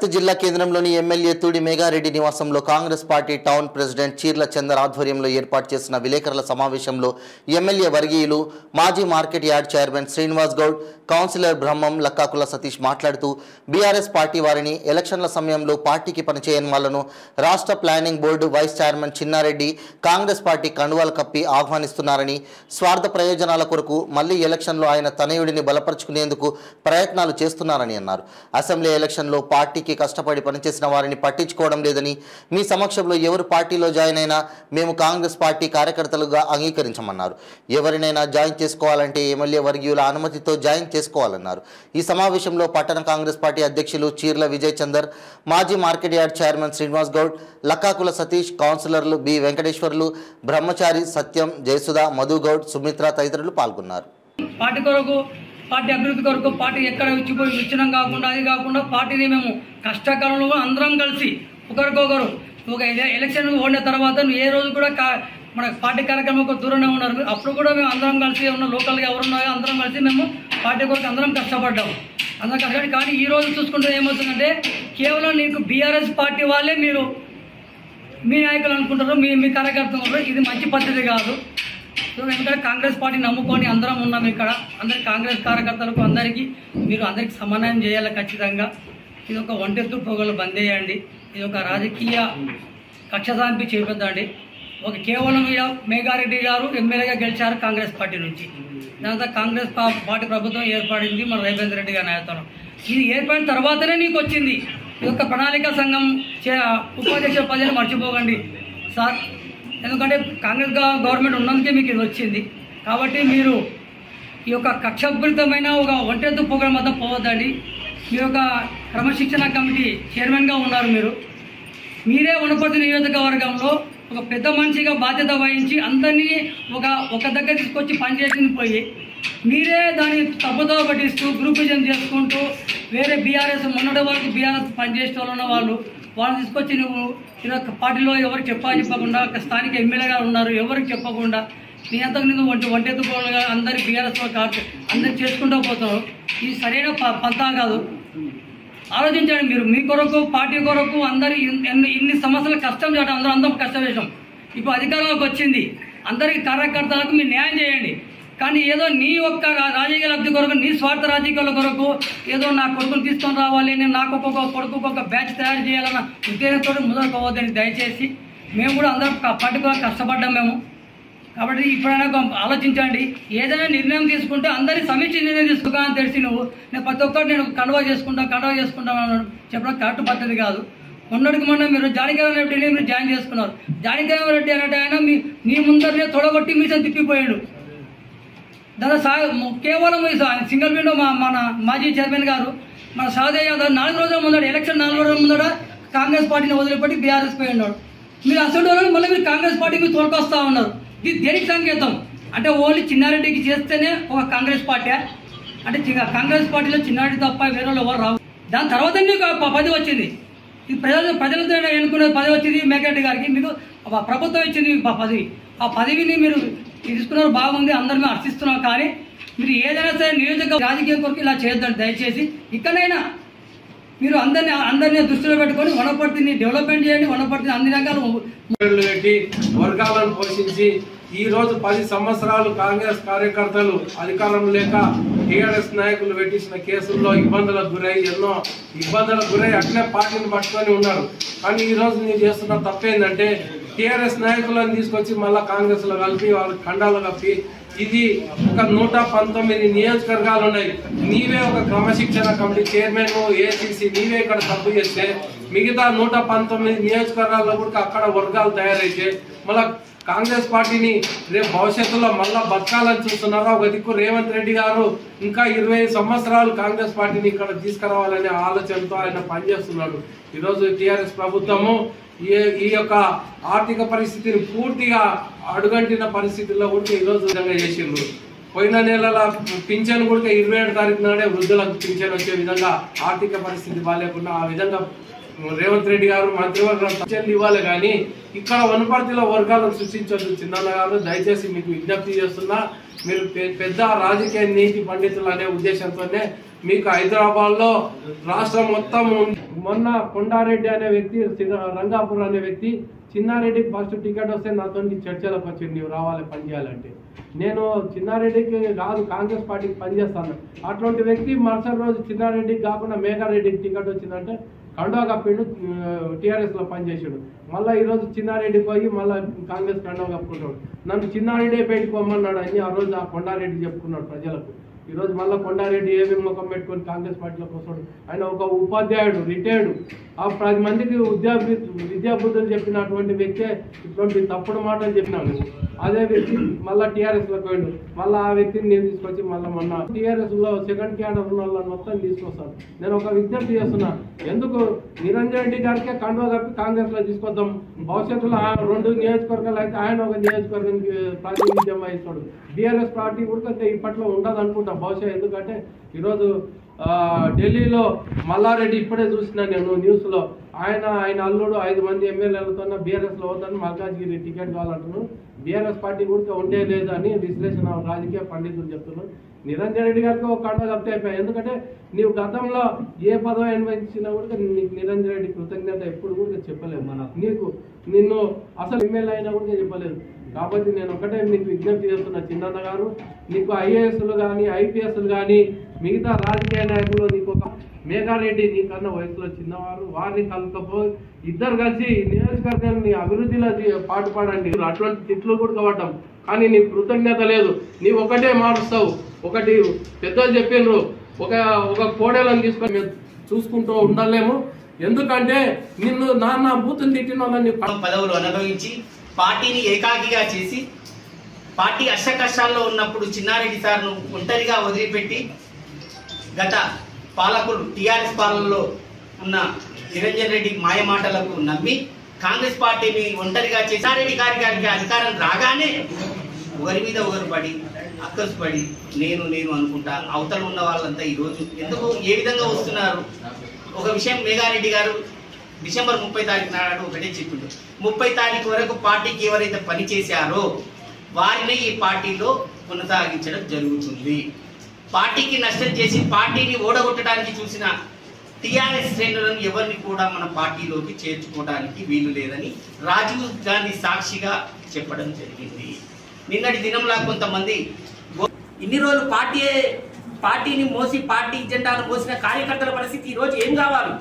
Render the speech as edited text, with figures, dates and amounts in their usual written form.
వనపర్తి జిల్లా కేంద్రంలోని ఎమ్మెల్యే తూడి మేఘారెడ్డి నివాసంలో Congress party town president Chirla Chander ఆధ్వర్యంలో ఏర్పాటు చేసిన విలేకరుల సమావేశంలో ఎమ్మెల్యే వర్గీయులు మాజీ market yard chairman Srinivas Goud, councillor Brahmam Lakkakula Satish మాట్లాడుతూ బీఆర్ఎస్ పార్టీ వారిని ఎలక్షన్ల సమయంలో పార్టీకి పనిచేయని వాళ్లను రాష్ట్ర planning board vice chairman Chinna Reddy Congress party కండువాలు కప్పి ఆహ్వానిస్తున్నారని, స్వార్థ ప్రయోజనాల కొరకు మళ్లీ ఎలక్షన్లో ఆయన తనయుడిని బలపరుచుకునేందుకు ప్రయత్నాలు చేస్తున్నారని అన్నారు. అసెంబ్లీ ఎలక్షన్లో పార్టీకి కష్టపడి పనిచేసిన వారిని పట్టించుకోవడం లేదని, మీ సమక్షంలో ఎవరు పార్టీలో జాయిన్ అయినా మేము కాంగ్రెస్ పార్టీ కార్యకర్తలుగా అంగీకరించమన్నారు. ఎవరినైనా జాయిన్ చేసుకోవాలంటే ఎమ్మెల్యే వర్గీయుల అనుమతితో జాయిన్ చేసుకోవాలన్నారు. ఈ సమావేశంలో పట్టణ కాంగ్రెస్ పార్టీ అధ్యక్షులు చీర్ల విజయ్ చందర్, మాజీ market yard chairman Srinivas Goud, Lakkakula Satish, కౌన్సిలర్లు బి వెంకటేశ్వర్లు, బ్రహ్మచారి, సత్యం, జయసుధ, మధు గౌడ్, సుమిత్ర తదితరులు పాల్గొన్నారు. పార్టీ కొరకు, పార్టీ అభివృద్ధి కొరకు, పార్టీ ఎక్కడ ఇచ్చిపోయి విచ్ఛిన్నం కాకుండా, అది కాకుండా పార్టీని మేము కష్టకాలంలో అందరం కలిసి ఒకరికొకరు ఒక ఎలక్షన్ ఓడిన తర్వాత ఏ రోజు కూడా మన పార్టీ కార్యక్రమం దూరంగా ఉన్నారు. అప్పుడు కూడా మేము అందరం కలిసి ఉన్న లోకల్గా ఎవరున్నారో అందరం కలిసి మేము పార్టీ కొరకు అందరం కష్టపడ్డాము. అందరం కష్టపడి కానీ ఈ రోజు చూసుకుంటే ఏమవుతుందంటే కేవలం నీకు బీఆర్ఎస్ పార్టీ వాళ్ళే మీరు మీ నాయకులు అనుకుంటారు, మీ కార్యకర్తలు. ఇది మంచి పద్ధతి కాదు. ఎందుకంటే కాంగ్రెస్ పార్టీ నమ్ముకొని అందరం ఉన్నాం. ఇక్కడ అందరికి కాంగ్రెస్ కార్యకర్తలకు అందరికీ మీరు అందరికి సమన్వయం చేయాలి ఖచ్చితంగా. ఇది ఒక ఒంటెత్తు పొగలు బంద్ చేయండి. ఇది ఒక రాజకీయ కక్ష సాంపి చేపద్దండి. ఒక కేవలం మేఘారెడ్డి గారు ఎమ్మెల్యేగా గెలిచారు కాంగ్రెస్ పార్టీ నుంచి. దాంతో కాంగ్రెస్ పార్టీ ప్రభుత్వం ఏర్పడింది మన రేవంత్ రెడ్డి గారి నాయకత్వం. ఇది ఏర్పడిన తర్వాతనే నీకు వచ్చింది ఈ యొక్క ప్రణాళిక సంఘం ఉపాధ్యక్ష పదవిని మర్చిపోకండి సార్. ఎందుకంటే కాంగ్రెస్ గవర్నమెంట్ ఉన్నందుకే మీకు ఇది వచ్చింది. కాబట్టి మీరు ఈ యొక్క కక్షపూరితమైన ఒక ఒంటెత్తు ప్రోగ్రాం మొత్తం పోవద్దండి. మీరు ఒక క్రమశిక్షణ కమిటీ చైర్మన్గా ఉన్నారు. మీరే వనపర్తి నియోజకవర్గంలో ఒక పెద్ద మనిషిగా బాధ్యత వహించి అందరినీ ఒక దగ్గర తీసుకొచ్చి పనిచేసింది పోయి మీరే దాన్ని తప్పుదో పట్టిస్తూ గ్రూపిజం చేసుకుంటూ వేరే బీఆర్ఎస్ మొన్నటి వరకు బీఆర్ఎస్ పనిచేసే వాళ్ళు వాళ్ళని తీసుకొచ్చి నువ్వు ఇలా పార్టీలో ఎవరికి చెప్పకుండా స్థానిక ఎమ్మెల్యేగా ఉన్నారు ఎవరికి చెప్పకుండా నీ అంతకు నువ్వు ఒంటెత్తుకోలుగా అందరి బీఆర్ఎస్ అందరికి చేసుకుంటూ పోతావు. ఇది సరైన పంతా కాదు. ఆలోచించండి. మీరు మీ కొరకు, పార్టీ కొరకు అందరి ఇన్ని సమస్యలు కష్టం చేయడం అందరం కష్టం చేసాం. ఇప్పుడు అధికారంలోకి వచ్చింది. అందరికి కార్యకర్తలకు మీరు న్యాయం చేయండి. కానీ ఏదో నీ యొక్క రాజకీయ లబ్ధి కొరకు, నీ స్వార్థ రాజకీయాల కొరకు ఏదో నా కొడుకుని తీసుకొని రావాలి, నేను నాకు కొడుకు ఒక బ్యాచ్ తయారు చేయాలన్న ఉద్దేశంతో ముందుకోవద్దని దయచేసి. మేము కూడా అందరం పార్టీ కొరకు కష్టపడ్డాం మేము. కాబట్టి ఇప్పుడైనా ఆలోచించండి. ఏదైనా నిర్ణయం తీసుకుంటే అందరి సమీక్ష నిర్ణయం తీసుకుని తెలిసి నేను ప్రతి ఒక్కటి నేను కండువా చేసుకుంటాను చెప్పడం కరెక్ట్ పద్ధతి కాదు. మొన్న మీరు జానకిరామ్ రెడ్డిని మీరు జాయిన్ చేసుకున్నారు. జానకిరామ్ రెడ్డి అన్నట్టు ఆయన మీ ముందరనే తొడగొట్టి మీసం తిప్పిపోయాడు. దాని కేవలం సింగిల్ విండో మన మాజీ చైర్మన్ గారు మన సహదేవ్ యాదవ్ 4 రోజుల ముందర ఎలక్షన్ 4 రోజుల ముందర కాంగ్రెస్ పార్టీని వదిలిపెట్టి బీఆర్ఎస్ పోయి ఉన్నాడు. మీరు అసలు మళ్ళీ మీరు కాంగ్రెస్ పార్టీకి తోడుకొస్తా ఉన్నారు. ఇది దేనికి సంకేతం అంటే ఓన్లీ చిన్నారెడ్డికి చేస్తేనే ఒక కాంగ్రెస్ పార్టీ అంటే కాంగ్రెస్ పార్టీలో చిన్నారెడ్డి తప్ప వేరే వాళ్ళు ఎవరు రావు. దాని తర్వాత మీకు పదవి వచ్చింది. ఇది ప్రజలతో ఎన్నుకునే పదవి వచ్చింది మేఘారెడ్డి గారికి. మీకు ప్రభుత్వం ఇచ్చింది పదవి. ఆ పదవిని మీరు తీసుకున్నారు, బాగుంది, అందరినీ హర్షిస్తున్నాం. కానీ మీరు ఏదైనా సరే నియోజకవర్గ రాజకీయం కొరకు ఇలా చేయొద్దండి దయచేసి. ఇక్కడైనా మీరు అందరినీ దృష్టిలో పెట్టుకొని వనపర్తిని డెవలప్మెంట్ చేయండి. వనపర్తిని అన్ని రకాలు పెట్టి వర్గాలను పోషించి ఈ రోజు 10 సంవత్సరాలు కాంగ్రెస్ కార్యకర్తలు అధికారం లేక టీఆర్ఎస్ నాయకులు పెట్టించిన కేసుల్లో ఎన్నో ఇబ్బందులకు గురై అట్లే పార్టీని పట్టుకొని ఉన్నారు. కానీ ఈ రోజు నేను చేస్తున్న తప్పేందంటే టీఆర్ఎస్ నాయకులను తీసుకొచ్చి మళ్ళా కాంగ్రెస్ లో కలిపి వాళ్ళకి ఖండాలు కప్పి ఇది ఒక 119 నియోజకవర్గాలు ఉన్నాయి. నీవే ఒక క్రమశిక్షణ కమిటీ చైర్మన్, ఏసీసీ నీవే ఇక్కడ తప్పు చేస్తే మిగతా 119 నియోజకవర్గాల్లో కూడా అక్కడ వర్గాలు తయారైతే మళ్ళా కాంగ్రెస్ పార్టీని రేపు భవిష్యత్తులో మళ్ళా బతకాలని చూస్తున్నారా? ఒక దిక్కు రేవంత్ రెడ్డి గారు ఇంకా 25 సంవత్సరాలు కాంగ్రెస్ పార్టీని ఇక్కడ తీసుకురావాలనే ఆలోచనతో ఆయన పనిచేస్తున్నాడు. ఈరోజు టీఆర్ఎస్ ప్రభుత్వము ఈ యొక్క ఆర్థిక పరిస్థితిని పూర్తిగా అడుగంటిన పరిస్థితుల్లో కూడా ఈరోజు విధంగా చేసిండ్రు. పోయిన నెలల పింఛన్ కూడా 27 తారీఖు నాడే వృద్ధులకు పింఛన్ వచ్చే విధంగా ఆర్థిక పరిస్థితి బాగాలేకుండా ఆ విధంగా రేవంత్ రెడ్డి గారు మంత్రివర్గం పింఛన్లు ఇవ్వాలి. కానీ ఇక్కడ వనపర్తిలో వర్గాలను సృష్టించొద్దు. చిన్న గారు దయచేసి మీకు విజ్ఞప్తి చేస్తున్నా. మీరు పెద్ద రాజకీయ నీతి పండితులు అనే ఉద్దేశంతోనే మీకు హైదరాబాద్లో రాష్ట్రం మొత్తం మొన్న కొండారెడ్డి అనే వ్యక్తి, రంగాపూర్ అనే వ్యక్తి చిన్నారెడ్డికి ఫస్ట్ టికెట్ వస్తే నాతో చర్చలకు వచ్చింది, నీవు రావాలి పని చేయాలంటే. నేను చిన్నారెడ్డికి కాదు కాంగ్రెస్ పార్టీకి పనిచేస్తాను. అటువంటి వ్యక్తి మరుసటి రోజు చిన్నారెడ్డికి కాకుండా మేఘారెడ్డికి టికెట్ వచ్చిందంటే కండువా కప్పిండు, టీఆర్ఎస్లో పనిచేసాడు. మళ్ళీ ఈరోజు చిన్నారెడ్డి పోయి మళ్ళీ కాంగ్రెస్ కండువా కప్పుకుంటాడు. నన్ను చిన్నారెడ్డి పెట్టుకోమన్నాడు అని ఆ రోజు ఆ కొండారెడ్డి చెప్పుకున్నాడు ప్రజలకు. ఈరోజు మళ్ళీ కొండారెడ్డి ఏమేమి ముఖం పెట్టుకొని కాంగ్రెస్ పార్టీలోకి వస్తాడు. ఆయన ఒక ఉపాధ్యాయుడు, రిటైర్డు, ఆ 10 మందికి విద్యాబుద్ధులు చెప్పినటువంటి వ్యక్తే ఇటువంటి తప్పుడు మాటలు చెప్పినాడు. అదే వ్యక్తి మళ్ళీ టీఆర్ఎస్లోకి పోయాడు. మళ్ళీ ఆ వ్యక్తిని నేను తీసుకొచ్చి మళ్ళీ మొన్న టీఆర్ఎస్లో సెకండ్ క్యాడర్ ఉన్న వాళ్ళని మొత్తం తీసుకొస్తాను. నేను ఒక విజ్ఞప్తి చేస్తున్నా, ఎందుకు నిరంజన్ రెడ్డి గారికే కండువా కప్పి కాంగ్రెస్లో తీసుకొద్దాం. భవిష్యత్తులో 2 నియోజకవర్గాలు అయితే ఆయన ఒక నియోజకవర్గానికి ప్రాతినిధ్యం వహిస్తాడు. బీఆర్ఎస్ పార్టీ కూడా ఇప్పట్లో ఉండదు అనుకుంటా బహుశా. ఎందుకంటే ఈరోజు ఢిల్లీలో మల్లారెడ్డి ఇప్పుడే చూసిన నేను న్యూస్లో, ఆయన అల్లుడు 5 మంది ఎమ్మెల్యేలతో బీఆర్ఎస్లో అవుతాను, మల్కాజ్గిరి టికెట్ కావాలంటున్నాను. బీఆర్ఎస్ పార్టీ కూడా ఉండే లేదు అని విశ్లేషణ రాజకీయ పండితులు చెప్తున్నారు. నిరంజన్ రెడ్డి గారికి ఒక కండ కప్తే అయిపోయాయి. ఎందుకంటే నీవు గతంలో ఏ పదవి అనుభవించినా కూడా నీకు నిరంజన్ రెడ్డి కృతజ్ఞత ఎప్పుడు కూడా చెప్పలేదు. నిన్ను అసలు ఎమ్మెల్యే అయినా కూడా చెప్పలేదు. కాబట్టి నేను ఒకటే మీకు విజ్ఞప్తి చేస్తున్నా, చిన్నన్న గారు, నీకు ఐఏఎస్లు కానీ ఐపీఎస్లు కానీ మిగతా రాజకీయ నాయకులు, నీకు ఒక మేఘారెడ్డి నీకన్నా వయసులో చిన్నవారు, వారిని కలుపుకపోయి ఇద్దరు కలిసి నియోజకవర్గాన్ని అభివృద్ధిలో పాటుపడండి. అటువంటి తిట్లు కూడా పడ్డాం, కానీ నీకు కృతజ్ఞత లేదు. నీవు ఒకటే మారుస్తావు. ఒకటి పెద్దలు చెప్పిండ్రు, ఒక కోడేలను తీసుకొని మేము చూసుకుంటూ ఉండలేము. ఎందుకంటే నిన్ను నాన్న బూతులు తిట్టిన వాళ్ళని పదవులు అనుభవించి పార్టీని ఏకాకిగా చేసి పార్టీ అష్టకష్టాల్లో ఉన్నప్పుడు చిన్నారెడ్డి సార్ను ఒంటరిగా వదిలిపెట్టి గత పాలకులు టీఆర్ఎస్ పాలనలో ఉన్న నిరంజన్ రెడ్డి మాయమాటలకు నమ్మి కాంగ్రెస్ పార్టీని ఒంటరిగా చిన్నారెడ్డి గారికి అధికారం రాగానే ఒకరి మీద ఒకరు పడి అక్కసుపడి నేను అనుకుంటా అవతల ఉన్న వాళ్ళంతా ఈరోజు ఎందుకు ఏ విధంగా వస్తున్నారు. ఒక విషయం మేఘారెడ్డి గారు డిసెంబర్ 30 తారీఖు నాడు ఒకటే చెప్పిండు, 30 తారీఖు వరకు పార్టీకి ఎవరైతే పని చేశారో వారిని ఈ పార్టీలో కొనసాగించడం జరుగుతుంది. పార్టీకి నష్టం చేసి పార్టీని ఓడగొట్టడానికి చూసిన టీఆర్ఎస్ శ్రేణులను ఎవరిని కూడా మన పార్టీలోకి చేర్చుకోవడానికి వీలు లేదని రాజీవ్ గాంధీ సాక్షిగా చెప్పడం జరిగింది. నిన్నటి దినంలా కొంతమంది ఇన్ని రోజులు పార్టీని మోసి పార్టీ జెండాను మోసిన కార్యకర్తల పరిస్థితి ఈరోజు ఏం కావాలి?